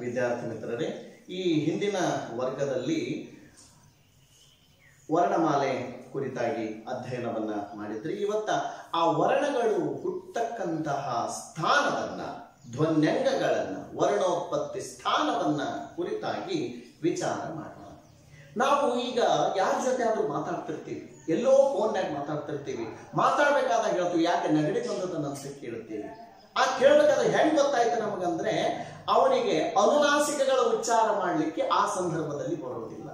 ವಿದ್ಯಾರ್ಥಿ ಮಿತ್ರರೇ, ಈ ಹಿಂದಿನ ವರ್ಗದಲ್ಲಿ ವರ್ಣಮಾಲೆ ಕುರಿತಾಗಿ ಅಧ್ಯಯನವನ್ನ ಮಾಡಿದ್ರಿ. ಇವತ್ತ ಆ ವರ್ಣಗಳು ಹುಟ್ಟತಕ್ಕಂತಹ ಸ್ಥಾನವನ್ನ, ಧ್ವನ್ಯಂಗಗಳನ್ನ, ವರ್ಣೋತ್ಪತ್ತಿ ಸ್ಥಾನವನ್ನ ಕುರಿತಾಗಿ ವಿಚಾರ ಮಾಡೋಣ. ನಾವು ಈಗ ಯಾರ ಜೊತೆ ಆದ್ರೂ ಮಾತಾಡ್ತಿರ್ತೀವಿ, ಎಲ್ಲೋ ಫೋನ್ಯಾಗ ಮಾತಾಡ್ತಿರ್ತೀವಿ, ಮಾತಾಡ್ಬೇಕಾದಾಗ ಹೇಳ್ತೀವಿ ಯಾಕೆ ನೆಗಡಿ ಬಂದದನ್ನ ಅಂತ ಕೇಳ್ತೀವಿ. ಆ ಕೇಳಬೇಕಾದ್ರೆ ಹೆಂಗ್ ಗೊತ್ತಾಯ್ತು ನಮಗಂದ್ರೆ, ಅವನಿಗೆ ಅನುನಾಸಿಕಗಳ ಉಚ್ಚಾರ ಮಾಡ್ಲಿಕ್ಕೆ ಆ ಸಂದರ್ಭದಲ್ಲಿ ಬರೋದಿಲ್ಲ.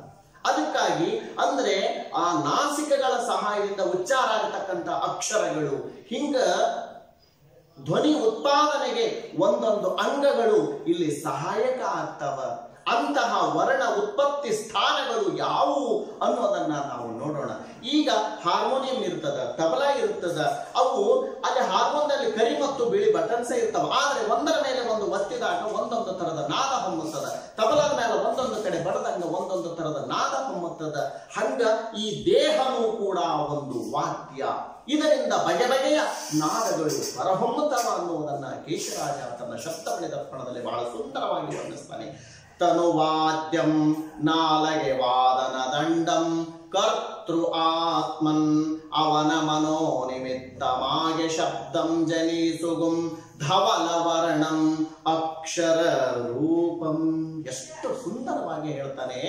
ಅದಕ್ಕಾಗಿ ಅಂದ್ರೆ ಆ ನಾಸಿಕಗಳ ಸಹಾಯದಿಂದ ಉಚ್ಚಾರ ಆಗತಕ್ಕಂಥ ಅಕ್ಷರಗಳು, ಹಿಂಗ ಧ್ವನಿ ಉತ್ಪಾದನೆಗೆ ಒಂದೊಂದು ಅಂಗಗಳು ಇಲ್ಲಿ ಸಹಾಯಕ ಆಗ್ತವ. ಅಂತಹ ವರ್ಣ ಉತ್ಪತ್ತಿ ಸ್ಥಾನಗಳು ಯಾವುವು ಅನ್ನೋದನ್ನ ನಾವು ನೋಡೋಣ. ಈಗ ಹಾರ್ಮೋನಿಯಂ ಇರ್ತದ, ತಬಲಾ ಇರ್ತದ, ಅವು ಅಲ್ಲಿ ಹಾರ್ಮೋನ್ದಲ್ಲಿ ಕರಿ ಮತ್ತು ಬಿಳಿ ಬಟನ್ಸ್ ಇರ್ತಾವ. ಆದ್ರೆ ಒಂದರ ಮೇಲೆ ಒಂದು ಒತ್ತಿದಾಗ ಒಂದೊಂದು ತರದ ನಾದ ಹೊಮ್ಮುತ್ತದೆ. ತಬಲಾದ ಮೇಲೆ ಒಂದೊಂದು ಕಡೆ ಬಡದಂಗ ಒಂದೊಂದು ತರದ ನಾದ ಹೊಮ್ಮುತ್ತದೆ. ಹಂಗ ಈ ದೇಹನೂ ಕೂಡ ಒಂದು ವಾದ್ಯ. ಇದರಿಂದ ಬಗೆ ಬಗೆಯ ನಾದಗಳು ಹೊರಹೊಮ್ಮುತ್ತವ ಅನ್ನುವುದನ್ನ ಕೇಶರಾಜ ತನ್ನ ಶಬ್ದಮಣಿ ದರ್ಪಣದಲ್ಲಿ ಬಹಳ ಸುಂದರವಾಗಿ ವರ್ಣಿಸ್ತಾನೆ. ತನುವಾದ್ಯಂ ನಾಲಗೆ ವಾದನ ದಂಡಂ ಕರ್ತೃ ಆತ್ಮನ್ ಅವನ ಮನೋ ನಿಮಿತ್ತಮಾಗೆ ಶಬ್ದಂ ಜನಿಸುಗುಂ ಧವಲ ವರ್ಣಂ ಅಕ್ಷರ ರೂಪಂ. ಎಷ್ಟು ಸುಂದರವಾಗಿ ಹೇಳ್ತಾನೆ.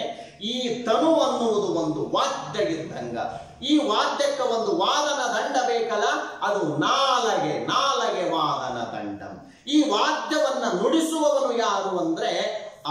ಈ ತನು ಅನ್ನುವುದು ಒಂದು ವಾದ್ಯ ಇದ್ದಂಗ. ಈ ವಾದ್ಯಕ್ಕೆ ಒಂದು ವಾದನ ದಂಡ ಬೇಕಲ್ಲ, ಅದು ನಾಲಗೆ, ನಾಲಗೆ ವಾದನ ದಂಡಂ. ಈ ವಾದ್ಯವನ್ನ ನುಡಿಸುವವನು ಯಾರು ಅಂದ್ರೆ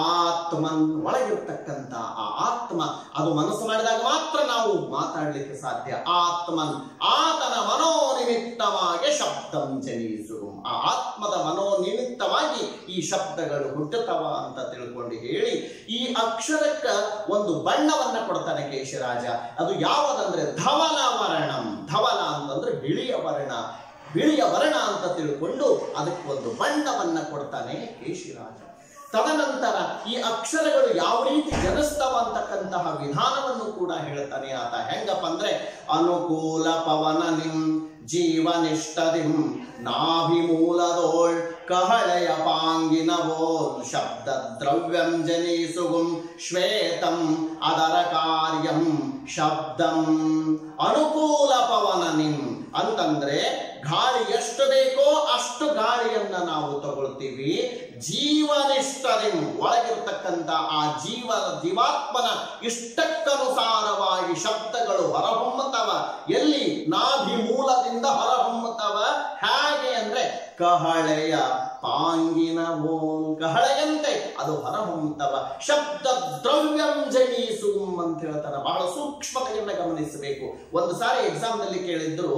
ಆತ್ಮನ್, ಒಳಗಿರ್ತಕ್ಕಂಥ ಆ ಆತ್ಮ. ಅದು ಮನಸ್ಸು ಮಾಡಿದಾಗ ಮಾತ್ರ ನಾವು ಮಾತಾಡ್ಲಿಕ್ಕೆ ಸಾಧ್ಯ. ಆತ್ಮನ್, ಆತನ ಮನೋನಿಮಿತ್ತವಾಗಿ ಶಬ್ದಂ ಜನಿಸು. ಆ ಆತ್ಮದ ಮನೋನಿಮಿತ್ತವಾಗಿ ಈ ಶಬ್ದಗಳು ಹುಟ್ಟುತ್ತವ ಅಂತ ತಿಳ್ಕೊಂಡು ಹೇಳಿ, ಈ ಅಕ್ಷರಕ್ಕ ಒಂದು ಬಣ್ಣವನ್ನ ಕೊಡ್ತಾನೆ ಕೇಶರಾಜ. ಅದು ಯಾವುದಂದ್ರೆ ಧವಲ ವರ್ಣಂ. ಧವಲ ಅಂತಂದ್ರೆ ಬಿಳಿಯ ವರ್ಣ, ಬಿಳಿಯ ವರ್ಣ ಅಂತ ತಿಳ್ಕೊಂಡು ಅದಕ್ಕೆ ಒಂದು ಬಣ್ಣವನ್ನ ಕೊಡ್ತಾನೆ ಕೇಶರಾಜ. ತದನಂತರ ಈ ಅಕ್ಷರಗಳು ಯಾವ ರೀತಿ ಜನಿಸ್ತವ ಅಂತಕ್ಕಂತಹ ವಿಧಾನವನ್ನು ಕೂಡ ಹೇಳ್ತಾನೆ ಆತ. ಹೆಂಗಪ್ಪ ಅಂದ್ರೆ ಅನುಕೂಲ ಪವನ ನಿಂ ಜೀವನಿಷ್ಠದಿಂ ನಾಭಿಮೂಲದೋಳ್ ಕಹಳೆಯ ಪಾಂಗಿನವೋಲ್ ಶಬ್ದ ದ್ರವ್ಯಂ ಜನಿಸುಗುಂ ಶ್ವೇತಂ ಅದರ ಕಾರ್ಯಂ ಶಬ್ದಂ. ಅನುಕೂಲ ಪವನ ನಿಂ ಅಂತಂದ್ರೆ ಗಾಳಿ ಎಷ್ಟು ಬೇಕೋ ಅಷ್ಟು ಗಾಳಿಯನ್ನ ನಾವು ತಗೊಳ್ತೀವಿ. ಜೀವನಿಷ್ಠರಿಂ, ಒಳಗಿರ್ತಕ್ಕಂಥ ಆ ಜೀವಾತ್ಮನ ಇಷ್ಟಕ್ಕನುಸಾರವಾಗಿ ಶಬ್ದಗಳು ಹೊರಹೊಮ್ಮುತ್ತವ. ಎಲ್ಲಿ? ನಾಭಿ ಮೂಲದಿಂದ ಹೊರಹೊಮ್ಮುತ್ತವ. ಹೇಗೆ ಅಂದ್ರೆ ಕಹಳೆಯ ಪಾಂಗಿನ ಓಂ, ಕಹಳೆಯಂತೆ ಅದು ಹೊರಹೊಮ್ಮುತ್ತವ. ಶಬ್ದ ದ್ರವ್ಯಂ ಜನಿಸುಂ ಅಂತ ಹೇಳ್ತಾರ. ಬಹಳ ಸೂಕ್ಷ್ಮತೆಯನ್ನ ಗಮನಿಸಬೇಕು. ಒಂದು ಸಾರಿ ಎಕ್ಸಾಮ್ ನಲ್ಲಿ ಕೇಳಿದ್ರು,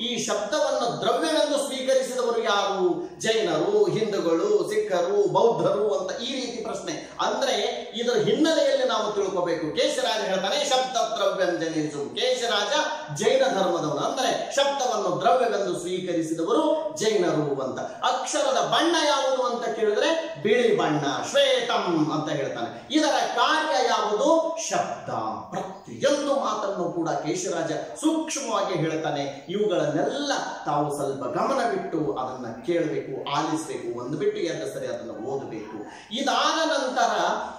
ಈ ಶಬ್ದವನ್ನು ದ್ರವ್ಯವೆಂದು ಸ್ವೀಕರಿಸಿದವರು ಯಾರು? ಜೈನರು, ಹಿಂದೂಗಳು, ಸಿಖ್ಖರು, ಬೌದ್ಧರು ಅಂತ ಈ ರೀತಿ ಪ್ರಶ್ನೆ. ಅಂದ್ರೆ ಇದರ ಹಿನ್ನೆಲೆಯಲ್ಲಿ ನಾವು ತಿಳ್ಕೋಬೇಕು. ಕೇಶರಾಜ ಹೇಳ್ತಾನೆ ಶಬ್ದ ದ್ರವ್ಯಂ ಜನಿಸು. ಕೇಶರಾಜ ಜೈನ ಧರ್ಮದವನು, ಅಂದ್ರೆ ಶಬ್ದವನ್ನು ದ್ರವ್ಯವೆಂದು ಸ್ವೀಕರಿಸಿದವರು ಜೈನರು ಅಂತ. ಅಕ್ಷರದ ಬಣ್ಣ ಯಾವುದು ಅಂತ ಕೇಳಿದ್ರೆ ಬಿಳಿ ಬಣ್ಣ, ಶ್ವೇತಂ ಅಂತ ಹೇಳ್ತಾನೆ. ಇದರ ಕಾರ್ಯ ಯಾವುದು? ಶಬ್ದ. ಪ್ರತಿಯೊಂದು ಮಾತನ್ನು ಕೂಡ ಕೇಶರಾಜ ಸೂಕ್ಷ್ಮವಾಗಿ ಹೇಳ್ತಾನೆ. ಇವುಗಳನ್ನೆಲ್ಲ ತಾವು ಸ್ವಲ್ಪ ಗಮನವಿಟ್ಟು ಅದನ್ನ ಕೇಳಬೇಕು, ಆಲಿಸಬೇಕು. ಒಂದು ಬಿಟ್ಟು ಎರಡು ಸರಿ ಅದನ್ನು ಓದಬೇಕು. ಇದಾದ ನಂತರ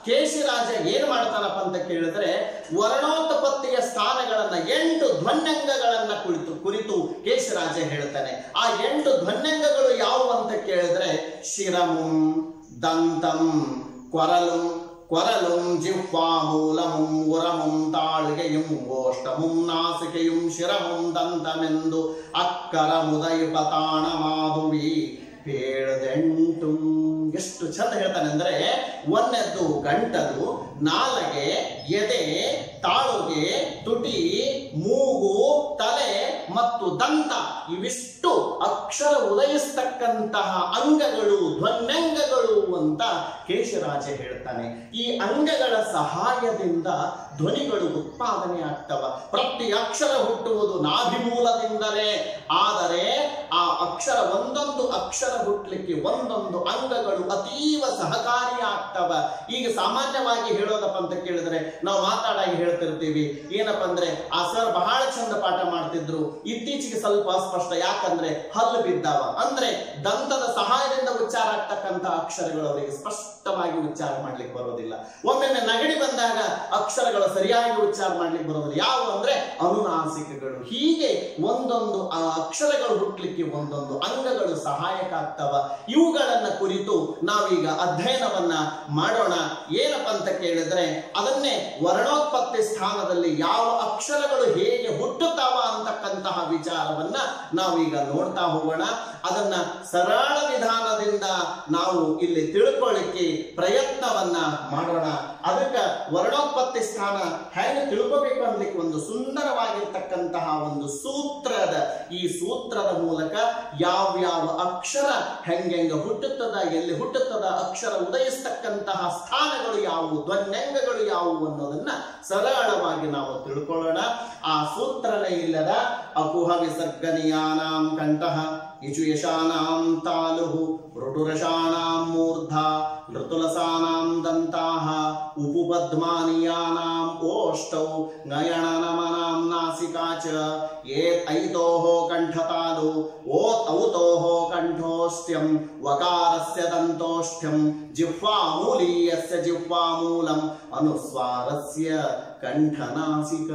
ಕೇಶರಾಜ ಏನ್ ಮಾಡ್ತಾನಪ್ಪ ಅಂತ ಕೇಳಿದ್ರೆ, ವರ್ಣೋತ್ಪತ್ತಿಯ ಸ್ಥಾನಗಳನ್ನ 8 ಧ್ವನ್ಯಂಗಗಳನ್ನ ಕುರಿತು ಕೇಶರಾಜ ಹೇಳ್ತಾನೆ. ಆ 8 ಧ್ವನ್ಯಂಗಗಳು ಯಾವುವು ಅಂತ ಕೇಳಿದ್ರೆ ಶಿರಮುಂ ದಂತಂ ಕೊರಲುಂ ಜಿಹ್ವಾಮೂಲಮುಂ ಉರಮುಂ ತಾಳ್ಗೆಯುಂ ಗೋಷ್ಟಮುಂ ನಾಸಿಕೆಯುಂ ಶಿರಮುಂ ದಂತಮೆಂದು ಅಕ್ಕರ ಮುದಯುಪತಾಣ ಮಾಧುವಿ ಹೇಳದೆಂಟು. ಎಷ್ಟು ಚಂದ ಹೇಳ್ತಾನೆ ಅಂದ್ರೆ, ಒಂದೆದ್ದು ಗಂಟಲು, ನಾಲಗೆ, ಎದೆ, ತಾಳುಗೆ, ತುಟಿ, ಮೂಗು, ತಲೆ ಮತ್ತು ದಂತ, ಇವಿಷ್ಟು ಅಕ್ಷರ ಉದಯಿಸ್ತಕ್ಕಂತಹ ಅಂಗಗಳು, ಧ್ವನ್ಯಂಗಗಳು ಅಂತ ಕೇಶರಾಜ ಹೇಳ್ತಾನೆ. ಈ ಅಂಗಗಳ ಸಹಾಯದಿಂದ ಧ್ವನಿಗಳು ಉತ್ಪಾದನೆ ಆಗ್ತವ. ಪ್ರತಿ ಅಕ್ಷರ ಹುಟ್ಟುವುದು ನಾಭಿಮೂಲದಿಂದಲೇ. ಆದರೆ ಆ ಅಕ್ಷರ ಒಂದೊಂದು ಅಕ್ಷರ ಹುಟ್ಟಲಿಕ್ಕೆ ಒಂದೊಂದು ಅಂಗಗಳು ಅತೀವ ಸಹಕಾರಿಯಾಗ್ತವ. ಈಗ ಸಾಮಾನ್ಯವಾಗಿ ಹೇಳೋದಪ್ಪ ಅಂತ ಕೇಳಿದ್ರೆ ನಾವು ಮಾತಾಡಾಗಿ ಹೇಳ್ತಿರ್ತೀವಿ ಏನಪ್ಪ ಅಂದ್ರೆ ಆ ಸರ್ ಬಹಳ ಚಂದ ಪಾಠ ಮಾಡ್ತಿದ್ರು, ಇತ್ತೀಚೆಗೆ ಸ್ವಲ್ಪ ಅಸ್ಪಷ್ಟ, ಯಾಕಂದ್ರೆ ಹಲ್ಲು ಬಿದ್ದಾವ ಅಂದ್ರೆ ದಂತದ ಸಹಾಯದಿಂದ ಉಚ್ಚಾರ ಆಗ್ತಕ್ಕಂಥ ಅಕ್ಷರಗಳು ಅವರಿಗೆ ಸ್ಪಷ್ಟವಾಗಿ ಉಚ್ಚಾರ ಮಾಡ್ಲಿಕ್ಕೆ ಬರೋದಿಲ್ಲ. ಒಮ್ಮೊಮ್ಮೆ ನಗಡಿ ಬಂದಾಗ ಅಕ್ಷರಗಳು ಸರಿಯಾಗಿ ಉಚ್ಚಾರ ಮಾಡ್ಲಿಕ್ಕೆ ಬರೋದಿಲ್ಲ. ಯಾವ ಅಂದ್ರೆ ಅನುನಾಸಿಕಗಳು. ಹೀಗೆ ಒಂದೊಂದು ಆ ಅಕ್ಷರಗಳು ಹುಟ್ಟಲಿಕ್ಕೆ ಒಂದೊಂದು ಅಂಗಗಳು ಸಹಾಯಕ ಆಗ್ತವ. ಇವುಗಳನ್ನ ಕುರಿತು ನಾವೀಗ ಅಧ್ಯಯನವನ್ನ ಮಾಡೋಣ. ಏನಪ್ಪ ಅಂತ ಕೇಳಿದ್ರೆ ಅದನ್ನೇ ವರ್ಣೋತ್ಪತ್ತಿ ಸ್ಥಾನದಲ್ಲಿ ಯಾವ ಅಕ್ಷರಗಳು ಹೇಗೆ ಹುಟ್ಟುತ್ತಾವ ಅಂತಕ್ಕಂತಹ ವಿಚಾರವನ್ನ ನಾವೀಗ ನೋಡ್ತಾ ಹೋಗೋಣ. ಅದನ್ನ ಸರಳ ವಿಧಾನದಿಂದ ನಾವು ಇಲ್ಲಿ ತಿಳ್ಕೊಳ್ಳಿಕ್ಕೆ ಪ್ರಯತ್ನವನ್ನ ಮಾಡೋಣ. ಅದಕ್ಕೆ ವರ್ಣೋತ್ಪತ್ತಿ ಸ್ಥಾನ ಹೇಗೆ ತಿಳ್ಕೋಬೇಕು ಅನ್ಲಿಕ್ಕೆ ಒಂದು ಸುಂದರವಾಗಿರ್ತಕ್ಕಂತಹ ಒಂದು ಸೂತ್ರದ, ಈ ಸೂತ್ರದ ಮೂಲಕ ಯಾವ್ಯಾವ ಅಕ್ಷರ ಹೆಂಗೆಂಗ ಹುಟ್ಟುತ್ತದ, ಎಲ್ಲಿ ಹುಟ್ಟುತ್ತದ, ಅಕ್ಷರ ಉದಯಿಸ್ತಕ್ಕಂತಹ ಸ್ಥಾನಗಳು ಯಾವುವು, ಧ್ವನ್ಯಂಗಗಳು ಯಾವುವು ಅನ್ನೋದನ್ನ ಸರಳವಾಗಿ ನಾವು ತಿಳ್ಕೊಳ್ಳೋಣ. ಆ ಸೂತ್ರನೇ ಇಲ್ಲದ ಅಕುಹ ವಿಸರ್ಗನಿಯಾನಾಂ ಕಂಠಃ ಇಚು ಯಶಾನಾಂ ತಾಲುಹು ಋಟುರಶಾನಾಂ ಮೂರ್ಧಾ ಋತುಲಸಾನಾಂ ದಂತಾಃ ಉಪುಪದ್ಮಾನಿಯಾನಾಂ ಓಷ್ಟೌ ನಯನನಮನಾಂ ನಾಸಿಕಾ ಚ ಏತ್ ಐತೋಃ ಕಂಠತಾಲು ಓತ್ ಔತೋಃ ಕಂಠೋಷ್ಟ್ಯಂ ವಕಾರಸ್ಯ ದಂತೋಷ್ಟ್ಯಂ ಜಿಹ್ವಾಮೂಲೀಯಸ್ಯ ಜಿಹ್ವಾಮೂಲಂ ಅನುಸ್ವಾರಸ್ಯ ಕಂಠನಾಸಿಕ.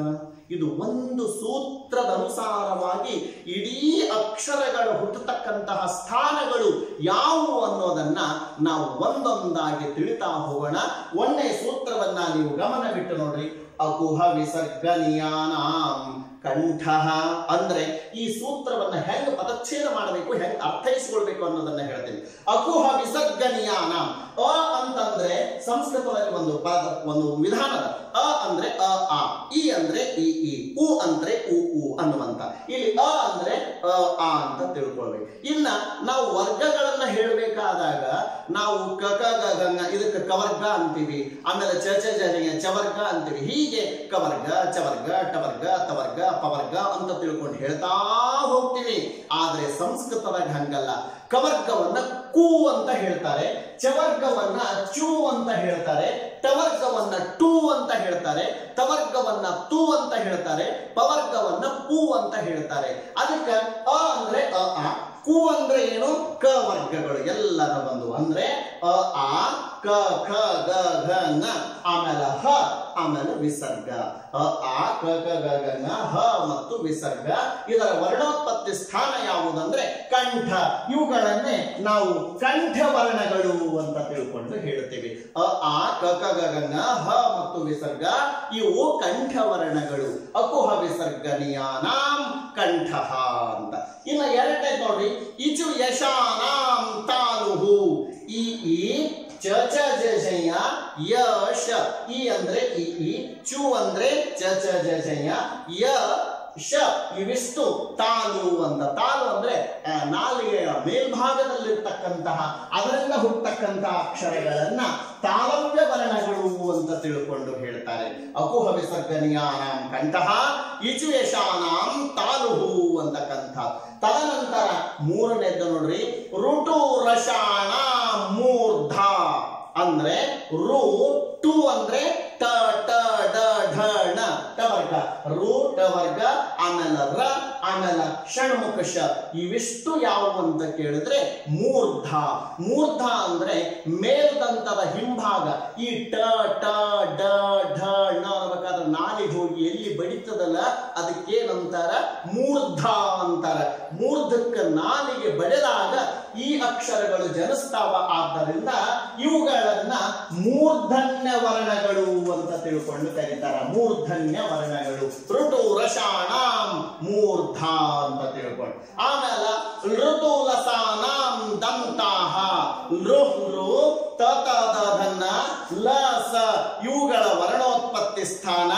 ಇದು ಒಂದು ಸೂತ್ರದ ಅನುಸಾರವಾಗಿ ಇಡೀ ಅಕ್ಷರಗಳು ಹುಟ್ಟತಕ್ಕಂತಹ ಸ್ಥಾನಗಳು ಯಾವುವು ಅನ್ನೋದನ್ನ ನಾವು ಒಂದೊಂದಾಗಿ ತಿಳಿತಾ ಹೋಗೋಣ. ಒಂದೇ ಸೂತ್ರವನ್ನ ನೀವು ಗಮನವಿಟ್ಟು ನೋಡ್ರಿ. ಅಕುಹ ವಿಸರ್ಗನಿಯಾನಾಂ ಕಂಠಃ ಅಂದ್ರೆ ಈ ಸೂತ್ರವನ್ನ ಹೆಂಗ ಪದಚ್ಛೇದ ಮಾಡಬೇಕು, ಹೆಂಗ್ ಅರ್ಥೈಸಿಕೊಳ್ಬೇಕು ಅನ್ನೋದನ್ನ ಹೇಳ್ತೀನಿ. ಅಕುಹ ವಿಸರ್ಗನಿಯಾನಾಂ, ಅ ಅಂತಂದ್ರೆ ಸಂಸ್ಕೃತದಲ್ಲಿ ಒಂದು ವಿಧಾನ. ಅ ಅಂದ್ರೆ ಅ ಆ, ಇ ಅಂದ್ರೆ ಇ ಈ, ಉ ಅಂದ್ರೆ ಉ ಉ ಅನ್ನುವಂತ. ಇಲ್ಲಿ ಅ ಅಂದ್ರೆ ಅ ಆ ಅಂತ ತಿಳ್ಕೊಳ್ಬೇಕು. ಇನ್ನ ನಾವು ವರ್ಗಗಳನ್ನ ಹೇಳಬೇಕಾದಾಗ ನಾವು ಕ ಕ ಗ ಗ ಇದಕ್ಕೆ ಕವರ್ಗ ಅಂತೀವಿ, ಆಮೇಲೆ ಚ ಚ ಜ ಚವರ್ಗ ಅಂತೀವಿ. ಹೀಗೆ ಕವರ್ಗ, ಚವರ್ಗ, ಟವರ್ಗ, ತವರ್ಗ, ಪವರ್ಗ ಅಂತ ತಿಳ್ಕೊಂಡು ಹೇಳ್ತಾ ಹೋಗ್ತೀವಿ. ಆದ್ರೆ ಸಂಸ್ಕೃತದಾಗ ಹಂಗಲ್ಲ. ಕವರ್ಗವನ್ನ ಕು ಅಂತ ಹೇಳ್ತಾರೆ, ಚವರ್ಗವನ್ನ ಚೂ ಅಂತ ಹೇಳ್ತಾರೆ, ಟವರ್ಗವನ್ನ ಟೂ ಅಂತ ಹೇಳ್ತಾರೆ, ತವರ್ಗವನ್ನ ತು ಅಂತ ಹೇಳ್ತಾರೆ, ಪವರ್ಗವನ್ನ ಪೂ ಅಂತ ಹೇಳ್ತಾರೆ. ಅದಕ್ಕೆ ಅ ಅಂದ್ರೆ ಅ ಆ, ಕು ಅಂದ್ರೆ ಏನು, ಕ ವರ್ಗಗಳು ಎಲ್ಲರ ಬಂದು ಅಂದ್ರೆ ಅ ಆ ಕ ಖ ಗ ಘ ನ, ಆಮೇಲೆ ಹ, ಆಮೇಲೆ ವಿಸರ್ಗ. ಅ ಆ ಕ ಕ ಗ ಗ ನ, ಹ ಮತ್ತು ವಿಸರ್ಗ. ಇದರ ವರ್ಣೋತ್ಪತ್ತಿ ಸ್ಥಾನ ಯಾವುದಂದ್ರೆ ಕಂಠ. ಇವುಗಳನ್ನೇ ನಾವು ಕಂಠ ವರ್ಣಗಳು ಅಂತ ತಿಳ್ಕೊಂಡು ಹೇಳ್ತೇವೆ. ಅ ಆ ಕ ಕ ಗ ಗ ನ, ಹ ಮತ್ತು ವಿಸರ್ಗ ಇವು ಕಂಠ ವರ್ಣಗಳು. ಅಕುಹ ವಿಸರ್ಗನಿಯಾನಾಂ ಕಂಠಃ ಅಂತ. ಇನ್ನು ಎರಡನೇ ನೋಡಿ, ಇಚು ಯಶಾನಾಂ ತಾಲುಹು. ಈ ಚ ಚ ಜ ಜಯ ಯ ಶ, ಈ ಅಂದ್ರೆ ಈ, ಚು ಅಂದ್ರೆ ಚ ಚ ಜ ಜಯ, ಯ ಶ ಇವಿಷ್ಟು ತಾಲು ಅಂತ. ತಾಲು ಅಂದ್ರೆ ನಾಲಿಗೆಯ ಮೇಲ್ಭಾಗದಲ್ಲಿರ್ತಕ್ಕಂತಹ ಅದರಿಂದ ಹುಟ್ಟತಕ್ಕಂತಹ ಅಕ್ಷರಗಳನ್ನ ತಾಲವ್ಯ ವರ್ಣಗಳು ಅಂತ ತಿಳ್ಕೊಂಡು ಹೇಳ್ತಾರೆ. ಅಕುಹ ವಿಸರ್ಗನಿಯಾನಾಂ ಕಂಠಃ ಇಚು ಯಶಾನಾಂ ತಾಲುಹು ಅಂತಕ್ಕಂಥ. ತದನಂತರ ಮೂರನೇದ್ದು ನೋಡ್ರಿ, ಋಟು ರಷಾಣಾಂ ಮೂರ್ಧಾ ಅಂದ್ರೆ ರು, ಟು ಅಂದ್ರೆ ಟ ಟ ಡ ಢ ಣ, ಟವರ್ಗ, ರು ಟವರ್ಗ, ಆಮೇಲೆ ರ, ಆಮೇಲೆ ಷಣ್ಮುಖ ಶ. ಇವಿಷ್ಟು ಯಾವುವು ಅಂತ ಕೇಳಿದ್ರೆ ಮೂರ್ಧ. ಮೂರ್ಧ ಅಂದ್ರೆ ಮೇಲ್ದಂತದ ಹಿಂಭಾಗ. ಈ ಟ ಟ ಡ ಢ ಣ ಅನ್ನಬೇಕಾದ್ರೆ ನಾಲಿಗೆ ಹೋಗಿ ಎಲ್ಲಿ ಬಡಿತದಲ್ಲ ಅದಕ್ಕೇನಂತಾರ, ಮೂರ್ಧ ಅಂತಾರ. ಮೂರ್ಧಕ್ಕೆ ನಾಲಿಗೆ ಬಡಿದಾಗ ಈ ಅಕ್ಷರಗಳು ಜನಿಸ್ತಾವ. ಆದ್ದರಿಂದ ಇವುಗಳನ್ನ ಮೂರ್ಧನ್ಯ ವರ್ಣಗಳು ಅಂತ ತಿಳ್ಕೊಂಡು ಕರೀತಾರ. ಮೂರ್ಧನ್ಯ ವರ್ಣಗಳು. ಋಟು ರಷಾಣಾಂ ಮೂರ್ಧ ಅಂತ ತಿಳ್ಕೊಂಡು. ಆಮೇಲೆ ಋತುಲಸಾನಾಂ ದಂತಾಹ. ಋ ತ ತ ದ ಧನ್ನ, ಲ ಸ ಇವುಗಳ ವರ್ಣೋತ್ಪತ್ತಿ ಸ್ಥಾನ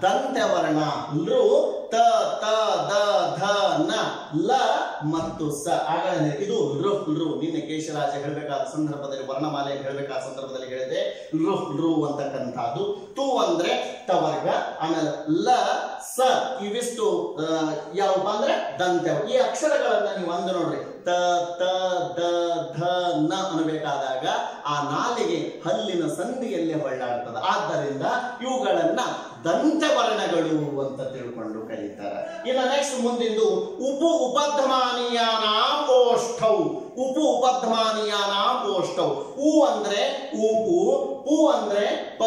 ದಂತ್ಯವರ್ಣ. ಋ ತ ತ ದ ಧ ನ, ಲ ಮತ್ತು ಸ ಆಗಲೇ ಇದು ರು ನಿನ್ನೆ ಕೇಶರಾಜ ಹೇಳಬೇಕಾದ ಸಂದರ್ಭದಲ್ಲಿ ವರ್ಣಮಾಲೆ ಹೇಳಬೇಕಾದ ಸಂದರ್ಭದಲ್ಲಿ ಹೇಳಿದೆ ರು ಅಂತಕ್ಕಂಥದ್ದು. ತು ಅಂದ್ರೆ ತವರ್ಗ, ಆಮೇಲೆ ಲ ಸ ಇವಿಷ್ಟು ಯಾವಪ್ಪ ಅಂದ್ರೆ ದಂತ್ಯ. ಈ ಅಕ್ಷರಗಳನ್ನ ನೀವು ಅಂದು ನೋಡ್ರಿ, ತ ತ ದ ಧ ನ ಅನ್ನಬೇಕಾದಾಗ ಆ ನಾಲಿಗೆ ಹಲ್ಲಿನ ಸಂಧಿಯಲ್ಲೇ ಹೊಳ್ಳಾಡ್ತದೆ. ಆದ್ದರಿಂದ ಇವುಗಳನ್ನ ದಂತವರ್ಣಗಳು ಅಂತ ತಿಳ್ಕೊಂಡು ಕರೀತಾರೆ. ಇನ್ನು ನೆಕ್ಸ್ಟ್ ಮುಂದಿಂದು ಉಪಧ್ಮಾನೀಯಾನಾಂ ಓಷ್ಠೌ. ಉಪಧ್ಮಾನೀಯಾನಾಂ ಓಷ್ಠೌ. ಉ ಅಂದ್ರೆ ಉ, ಪು ಅಂದ್ರೆ ಪ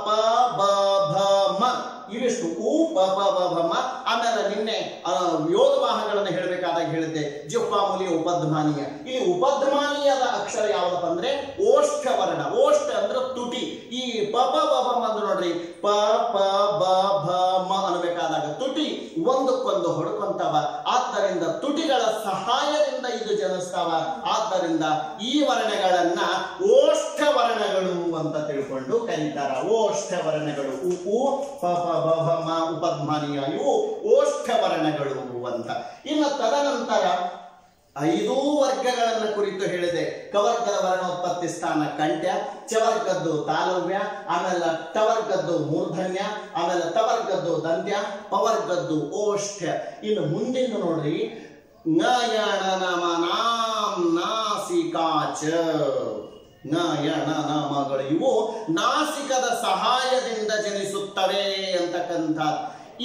ಪ ಬ ಭ ಮ ಇವಿಷ್ಟು ಉ ಪ ಪ ಬ ಭ ಮ. ಆಮೇಲೆ ನಿನ್ನೆ ಯೋಗವಾಹಗಳನ್ನು ಹೇಳಬೇಕಾದಾಗ ಹೇಳಿದ್ದೆ ಜಿಹ್ವಾಮೂಲಿಯ ಉಪಧ್ಮಾನೀಯ. ಇಲ್ಲಿ ಉಪಧ್ಮಾನೀಯದ ಅಕ್ಷರ ಯಾವ್ದಪ್ಪ ಅಂದ್ರೆ ಓಷ್ಠ ವರ್ಣ. ಓಷ್ಠ ಅಂದ್ರೆ ತುಟಿ. ಈ ಪ ಪ ಬ ಭ ಮ ಅಂದ್ರೆ ನೋಡ್ರಿ ಪ ಪ ಬ ಭ ಮ ಅನ್ನಬೇಕಾದಾಗ ತುಟಿ ಒಂದಕ್ಕೊಂದು ಹೊಡ್ಕೊಂತಾವ. ಆದ್ದರಿಂದ ತುಟಿಗಳ ಸಹಾಯದಿಂದ ಇದು ಜನಿಸ್ತಾವ. ಆದ್ದರಿಂದ ಈ ವರ್ಣಗಳನ್ನ ಓಷ್ಠ ವರ್ಣಗಳು ಅಂತ ತಿಳ್ಕೊಂಡು ಕರೀತಾರ. ಓಷ್ಠ ವರ್ಣಗಳು ಉ ಪ ಪ ಬ ಭ ಮ ಉಪಧ್ಮಾನೀಯ ಇವು ಓಷ್ಠ ವರ್ಣಗಳು ಅಂತ. ಇನ್ನು ತದನಂತರ 5 ವರ್ಗಗಳನ್ನು ಕುರಿತು ಹೇಳಿದೆ. ಕವರ್ಗದ ವರ್ಣೋತ್ಪತ್ತಿ ಸ್ಥಾನ ಕಂಠ್ಯ, ಚವರ್ಗದ್ದು ತಾಲವ್ಯ, ಆಮೇಲೆ ಟವರ್ಗದ್ದು ಮೂರ್ಧನ್ಯ, ಆಮೇಲೆ ತವರ್ಗದ್ದು ದಂತ್ಯ, ಪವರ್ಗದ್ದು ಓಷ್ಠ್ಯ. ಇನ್ನು ಮುಂದಿನ ನೋಡ್ರಿ ನಯನ ನಮ ನಾಂ ನಾಸಿಕಾಚ. ನಯನ ನಾಮಗಳು ಇವು ನಾಸಿಕದ ಸಹಾಯದಿಂದ ಜನಿಸುತ್ತವೆ ಅಂತಕ್ಕಂಥ.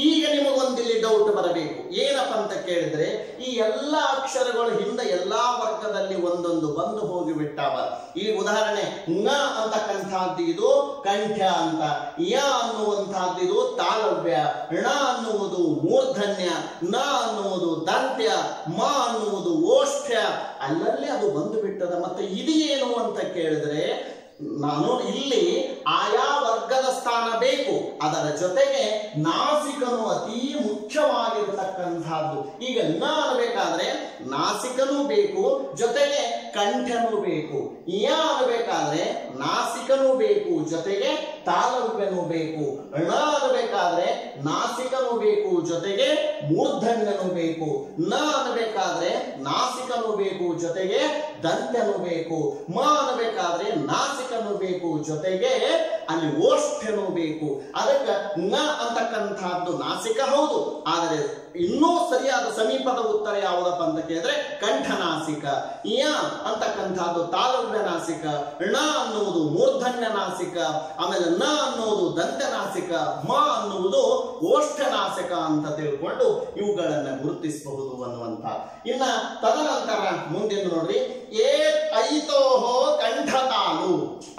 ಈಗ ನಿಮಗೊಂದಿಲ್ಲಿ ಡೌಟ್ ಬರಬೇಕು, ಏನಪ್ಪ ಅಂತ ಕೇಳಿದ್ರೆ ಈ ಎಲ್ಲಾ ಅಕ್ಷರಗಳು ಹಿಂದೆ ಎಲ್ಲಾ ವರ್ಗದಲ್ಲಿ ಒಂದೊಂದು ಬಂದು ಹೋಗಿ ಬಿಟ್ಟಾವ. ಈ ಉದಾಹರಣೆ ನ ಅಂತಕ್ಕಂಥದ್ದು ಇದು ಕಂಠ್ಯ ಅಂತ, ಯ ಅನ್ನುವಂಥದ್ದು ಇದು ತಾಲವ್ಯ, ಣ ಅನ್ನುವುದು ಮೂರ್ಧನ್ಯ, ನ ಅನ್ನುವುದು ದಂತ್ಯ, ಮ ಅನ್ನುವುದು ಓಷ್ಠ್ಯ. ಅಲ್ಲಲ್ಲಿ ಅದು ಬಂದು ಬಿಟ್ಟದ. ಮತ್ತೆ ಇದು ಏನು ಅಂತ ಕೇಳಿದ್ರೆ ನಾನು ಇಲ್ಲಿ ಆಯಾ ವರ್ಗದ ಸ್ಥಾನ ಬೇಕು, ಅದರ ಜೊತೆಗೆ ನಾಸಿಕನು ಅತಿ ಮುಖ್ಯವಾಗಿರತಕ್ಕಂಥದ್ದು. ಈಗ ನ ಅನ್ನಬೇಕಾದ್ರೆ ನಾಸಿಕನೂ ಬೇಕು, ಜೊತೆಗೆ ಕಂಠನೂ ಬೇಕು. ಯ ಅನ್ನಬೇಕಾದ್ರೆ ನಾಸಿಕನೂ ಬೇಕು, ಜೊತೆಗೆ ತಾಲವ್ಯನೂ ಬೇಕು. ಣ ಅನ್ನಬೇಕಾದ್ರೆ ನಾಸಿಕನೂ ಬೇಕು, ಜೊತೆಗೆ ಮೂರ್ಧನ್ಯನೂ ಬೇಕು. ನ ಅನ್ನಬೇಕಾದ್ರೆ ನಾಸಿಕನೂ ಬೇಕು, ಜೊತೆಗೆ ದಂತ್ಯನೂ ಬೇಕು. ಮ ಅನ್ನಬೇಕಾದ್ರೆ ನಾಸಿಕನೂ ಬೇಕು, ಜೊತೆಗೆ ಅಲ್ಲಿ ಓಷ್ಠ್ಯನೂ ಬೇಕು. ಅದಕ್ಕೆ ನ ಅಂತಕ್ಕಂಥದ್ದು ನಾಸಿಕ ಹೌದು, ಆದರೆ ಇನ್ನೂ ಸರಿಯಾದ ಸಮೀಪದ ಉತ್ತರ ಯಾವುದಪ್ಪ ಅಂತ ಕೇಳಿದ್ರೆ ಕಂಠನಾಸಿಕ. ಯ ಅಂತಕ್ಕಂಥದ್ದು ತಾಲವ್ಯ ನಾಸಿಕ, ಣ ಅನ್ನುವುದು ಮೂರ್ಧನ್ಯ ನಾಸಿಕ, ಆಮೇಲೆ ನ ಅನ್ನುವುದು ದಂತ್ಯನಾಸಿಕ, ಮ ಅನ್ನುವುದು ಓಷ್ಠನಾಸಿಕ ಅಂತ ತಿಳ್ಕೊಂಡು ಇವುಗಳನ್ನ ಗುರುತಿಸಬಹುದು ಅನ್ನುವಂತ. ಇನ್ನ ತದನಂತರ ಮುಂದಿನ ನೋಡ್ರಿ ಐತೋಹೋ ಕಂಠತಾಲು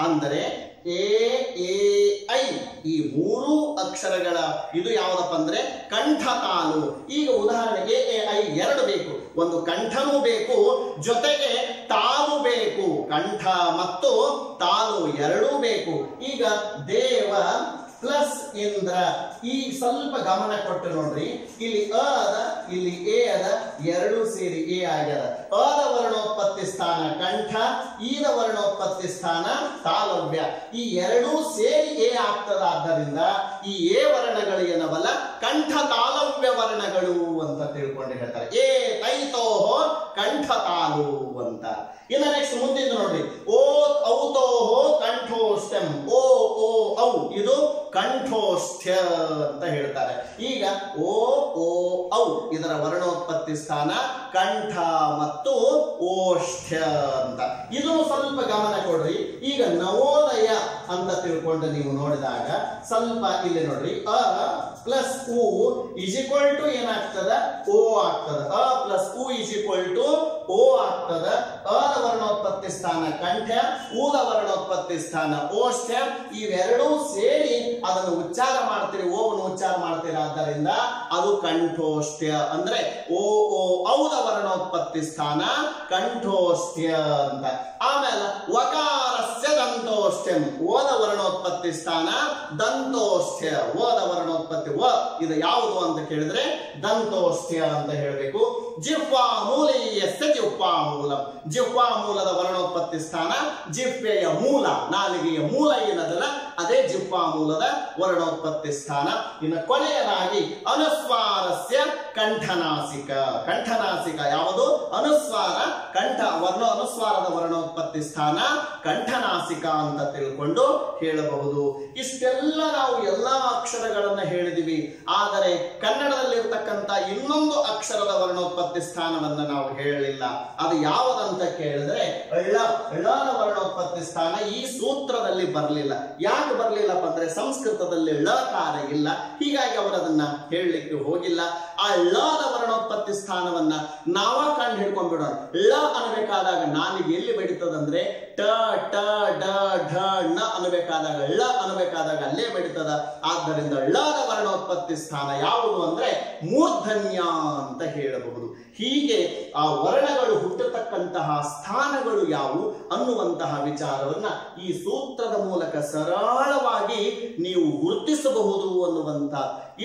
ಅಂದರೆ ಎ ಐ ಈ 3 ಅಕ್ಷರಗಳ ಇದು ಯಾವುದಪ್ಪ ಅಂದ್ರೆ ಕಂಠತಾಲು. ಈಗ ಉದಾಹರಣೆಗೆ ಐ 2 ಬೇಕು, ಒಂದು ಕಂಠನೂ ಬೇಕು, ಜೊತೆಗೆ ತಾಲು ಬೇಕು. ಕಂಠ ಮತ್ತು ತಾಲು ಎರಡೂ ಬೇಕು. ಈಗ ದೇವ ಪ್ಲಸ್ ಇಂದ್ರ, ಈ ಸ್ವಲ್ಪ ಗಮನ ಕೊಟ್ಟು ನೋಡ್ರಿ, ಇಲ್ಲಿ ಅ ಅದ, ಇಲ್ಲಿ ಎ ಅದ, ಎರಡೂ ಸೇರಿ ಎ ಆಗ್ಯದ. ಅದ ವರ್ಣೋತ್ಪತ್ತಿ ಸ್ಥಾನ ಕಂಠ, ಈದ ವರ್ಣೋತ್ಪತ್ತಿ ಸ್ಥಾನ ತಾಲವ್ಯ. ಈ ಎರಡೂ ಸೇರಿ ಎ ಆಗ್ತದ. ಆದ್ದರಿಂದ ಈ ಎ ವರ್ಣಗಳು ಏನವಲ್ಲ ಕಂಠ ತಾಲವ್ಯ ವರ್ಣಗಳು ಅಂತ ತಿಳ್ಕೊಂಡು ಹೇಳ್ತಾರೆ. ಐತೋಹೋ ಕಂಠ ತಾಲು ಅಂತ. ಇನ್ನು ನೆಕ್ಸ್ಟ್ ಮುಂದಿನ ನೋಡ್ರಿ ಔತೋಹೋ ಕಂಠೋಷ್ಠಂ. ಓ ಔ ಇದು ಕಂಠೋಷ್ಠ್ಯ ಅಂತ ಹೇಳ್ತಾರೆ. ಈಗ ಔ ಇದರ ವರ್ಣೋತ್ಪತ್ತಿ ಸ್ಥಾನ ಕಂಠ ಮತ್ತು ಓಷ್ಠ್ಯ ಅಂತ. ಇದನ್ನು ಸ್ವಲ್ಪ ಗಮನ ಕೊಡ್ರಿ. ಈಗ ನವೋದಯ ಅಂತ ತಿಳ್ಕೊಂಡು ನೀವು ನೋಡಿದಾಗ ಸ್ವಲ್ಪ ಇಲ್ಲಿ ನೋಡ್ರಿ ಅ ಪ್ಲಸ್ ಉ ಇಸ್ ಈಕ್ವಲ್ ಟು ಏನಾಗ್ತದ ಓ ಆಗ್ತದ. ಅ ಪ್ಲಸ್ ಉ ಇಸ್ ಈಕ್ವಲ್ ಟು ಓ ಆಗ್ತದ. ಅದ ವರ್ಣೋತ್ಪತ್ತಿ ಸ್ಥಾನ ಕಂಠ, ಊದ ವರ್ಣೋತ್ಪತ್ತಿ ಸ್ಥಾನ ಓಷ್ಠ್ಯ. ಇವೆರಡೂ ಸೇರಿ ಅದನ್ನು ಉಚ್ಚಾರ ಮಾಡ್ತೀರಿ, ಓವನ್ನು ಉಚ್ಚಾರ ಮಾಡ್ತೀರಿ. ಆದ್ದರಿಂದ ಅದು ಕಂಠೋಷ್ಠ್ಯ ಅಂದ್ರೆ ಔದ ವರ್ಣೋತ್ಪತ್ತಿ ಸ್ಥಾನ ಕಂಠೋಷ್ಠ್ಯ ಅಂತ. ಆಮೇಲೆ ವಕಾರಸ್ಯ ದಂತೋಷ್ಠ್ಯಂ, ಓದ ವರ್ಣೋತ್ಪತ್ತಿ ಸ್ಥಾನ ದಂತೋಷ್ಠ್ಯ. ಓದ ವರ್ಣೋತ್ಪತ್ತಿ ಇದು ಯಾವುದು ಅಂತ ಕೇಳಿದ್ರೆ ದಂತೋಷ್ಠ್ಯ ಅಂತ ಹೇಳಬೇಕು. ಜಿಹ್ವಾಮೂಲೀಯಸ್ಯ ಜಿಹ್ವಾಮೂಲಂ, ಜಿಹ್ವಾಮೂಲದ ವರ್ಣೋತ್ಪತ್ತಿ ಸ್ಥಾನ ಜಿಹ್ವೆಯ ಮೂಲ, ನಾಲಿಗೆಯ ಮೂಲ ಏನದಲ್ಲ ಅದೇ ಜಿಹ್ವಾ ಮೂಲದ ವರ್ಣೋತ್ಪತ್ತಿ ಸ್ಥಾನ. ಇನ್ನು ಕೊನೆಯದಾಗಿ ಅನುಸ್ವಾರಸ್ಯ ಕಂಠನಾಸಿಕ. ಕಂಠನಾಸಿಕ ಯಾವುದು? ಅನುಸ್ವಾರ ಕಂಠ ವರ್ಣ ಅನುಸ್ವಾರದ ವರ್ಣೋತ್ಪತ್ತಿ ಸ್ಥಾನ ಕಂಠನಾಸಿಕ ಅಂತ ತಿಳ್ಕೊಂಡು ಹೇಳಬಹುದು. ಇಷ್ಟೆಲ್ಲ ನಾವು ಎಲ್ಲಾ ಅಕ್ಷರಗಳನ್ನ ಹೇಳಿದಿವಿ. ಆದರೆ ಕನ್ನಡದಲ್ಲಿರ್ತಕ್ಕಂಥ ಇನ್ನೊಂದು ಅಕ್ಷರದ ವರ್ಣೋತ್ಪತ್ತಿ ಸ್ಥಾನವನ್ನ ನಾವು ಹೇಳಲಿಲ್ಲ. ಅದು ಯಾವುದಂತ ಕೇಳಿದ್ರೆ ಳನ ವರ್ಣೋತ್ಪತ್ತಿ ಸ್ಥಾನ ಈ ಸೂತ್ರದಲ್ಲಿ ಬರಲಿಲ್ಲ. ಯಾಕೆ ಬರಲಿಲ್ಲಪ್ಪ ಅಂದ್ರೆ ಸಂಸ್ಕೃತದಲ್ಲಿ ಳಕಾರ ಇಲ್ಲ, ಹೀಗಾಗಿ ಅವರದನ್ನ ಹೇಳಲಿಕ್ಕೆ ಹೋಗಿಲ್ಲ. ಆ ಳದ ವರ್ಣೋತ್ಪತ್ತಿ ಸ್ಥಾನವನ್ನ ನಾವ ಕಂಡು ಹಿಡ್ಕೊಂಡ್ಬಿಡೋಣ. ಳ ಅನ್ಬೇಕಾದಾಗ ನಾಲಿಗೆ ಎಲ್ಲಿ ಬಡಿತದಂದ್ರೆ ಟ ಟ ಡ ಢ ಣ ಅನ್ಬೇಕಾದಾಗ ಳ ಅನ್ಬೇಕಾದಾಗ ಅಲ್ಲೇ ಬಡಿತದ. ಆದ್ದರಿಂದ ಳದ ವರ್ಣೋತ್ಪತ್ತಿ ಸ್ಥಾನ ಯಾವುದು ಅಂದ್ರೆ ಮೂರ್ಧನ್ಯ ಅಂತ ಹೇಳಬಹುದು. ಹೀಗೆ ಆ ವರ್ಣಗಳು ಹುಟ್ಟತಕ್ಕಂತಹ ಸ್ಥಾನಗಳು ಯಾವುವು ಅನ್ನುವಂತಹ ವಿಚಾರವನ್ನ ಈ ಸೂತ್ರದ ಮೂಲಕ ಸರಳವಾಗಿ ನೀವು ಗುರುತಿಸಬಹುದು ಅನ್ನುವಂತ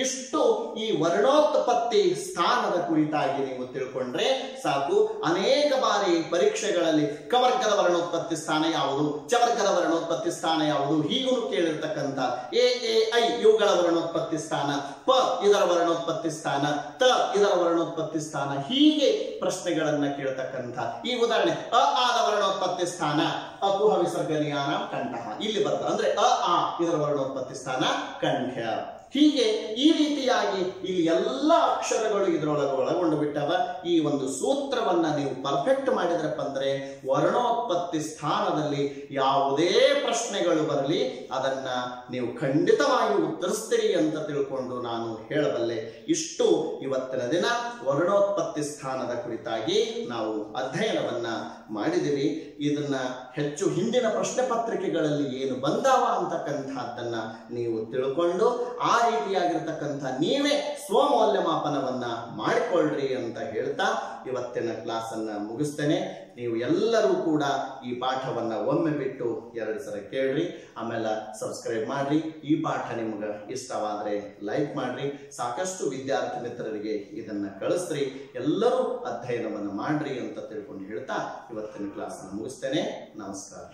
ಇಷ್ಟು ಈ ವರ್ಣೋತ್ಪತ್ತಿ ಸ್ಥಾನದ ಕುರಿತಾಗಿ ನೀವು ತಿಳ್ಕೊಂಡ್ರೆ ಸಾಕು. ಅನೇಕ ಬಾರಿ ಪರೀಕ್ಷೆಗಳಲ್ಲಿ ಕವರ್ಗದ ವರ್ಣೋತ್ಪತ್ತಿ ಸ್ಥಾನ ಯಾವುದು, ಚವರ್ಗದ ವರ್ಣೋತ್ಪತ್ತಿ ಸ್ಥಾನ ಯಾವುದು ಹೀಗೂ ಕೇಳಿರ್ತಕ್ಕಂಥ ಎ ಎ ಐ ಇವುಗಳ ವರ್ಣೋತ್ಪತ್ತಿ ಸ್ಥಾನ, ಪ ಇದರ ವರ್ಣೋತ್ಪತ್ತಿ ಸ್ಥಾನ, ತ ಇದರ ವರ್ಣೋತ್ಪತ್ತಿ ಸ್ಥಾನ, ಹೀಗೆ ಪ್ರಶ್ನೆಗಳನ್ನ ಕೇಳ್ತಕ್ಕಂಥ ಈ ಉದಾಹರಣೆ ಅ ಆದ ವರ್ಣೋತ್ಪತ್ತಿ ಸ್ಥಾನ ಅಕುಹ ವಿಸರ್ಗನೀಯಾನ ಕಂಠ ಇಲ್ಲಿ ಬರ್ತದೆ. ಅಂದ್ರೆ ಅ ಆ ಇದರ ವರ್ಣೋತ್ಪತ್ತಿ ಸ್ಥಾನ ಕಂಠ. ಹೀಗೆ ಈ ರೀತಿಯಾಗಿ ಇಲ್ಲಿ ಎಲ್ಲ ಅಕ್ಷರಗಳು ಇದರೊಳಗೆ ಒಳಗೊಂಡು ಬಿಟ್ಟವ. ಈ ಒಂದು ಸೂತ್ರವನ್ನ ನೀವು ಪರ್ಫೆಕ್ಟ್ ಮಾಡಿದ್ರಪ್ಪ ಅಂದ್ರೆ ವರ್ಣೋತ್ಪತ್ತಿ ಸ್ಥಾನದಲ್ಲಿ ಯಾವುದೇ ಪ್ರಶ್ನೆಗಳು ಬರಲಿ ಅದನ್ನ ನೀವು ಖಂಡಿತವಾಗಿ ಉತ್ತರಿಸ್ತೀರಿ ಅಂತ ತಿಳ್ಕೊಂಡು ನಾನು ಹೇಳಬಲ್ಲೆ. ಇಷ್ಟು ಇವತ್ತಿನ ದಿನ ವರ್ಣೋತ್ಪತ್ತಿ ಸ್ಥಾನದ ಕುರಿತಾಗಿ ನಾವು ಅಧ್ಯಯನವನ್ನ ಮಾಡಿದಿವಿ. ಇದನ್ನ ಹೆಚ್ಚು ಹಿಂದಿನ ಪ್ರಶ್ನೆ ಪತ್ರಿಕೆಗಳಲ್ಲಿ ಏನು ಬಂದಾವ ಅಂತಕ್ಕಂಥದ್ದನ್ನ ನೀವು ತಿಳ್ಕೊಂಡು ಆ ರೀತಿಯಾಗಿರ್ತಕ್ಕಂಥ ನೀವೇ ಸ್ವಮೌಲ್ಯಮಾಪನವನ್ನ ಮಾಡಿಕೊಳ್ಳ್ರಿ ಅಂತ ಹೇಳ್ತಾ ಇವತ್ತಿನ ಕ್ಲಾಸ್ ಅನ್ನ ಮುಗಿಸ್ತೇನೆ. ನೀವು ಎಲ್ಲರೂ ಕೂಡ ಈ ಪಾಠವನ್ನ ಒಮ್ಮೆ ಬಿಟ್ಟು 2 ಸಲ ಕೇಳ್ರಿ, ಆಮೇಲೆ ಸಬ್ಸ್ಕ್ರೈಬ್ ಮಾಡ್ರಿ. ಈ ಪಾಠ ನಿಮ್ಗೆ ಇಷ್ಟವಾದ್ರೆ ಲೈಕ್ ಮಾಡ್ರಿ, ಸಾಕಷ್ಟು ವಿದ್ಯಾರ್ಥಿ ಮಿತ್ರರಿಗೆ ಇದನ್ನ ಕಳಿಸ್ರಿ, ಎಲ್ಲರೂ ಅಧ್ಯಯನವನ್ನ ಮಾಡ್ರಿ ಅಂತ ತಿಳ್ಕೊಂಡು ಹೇಳ್ತಾ ಇವತ್ತಿನ ಕ್ಲಾಸ್ ಅನ್ನ ಮುಗಿಸ್ತೇನೆ. ನಮಸ್ಕಾರ.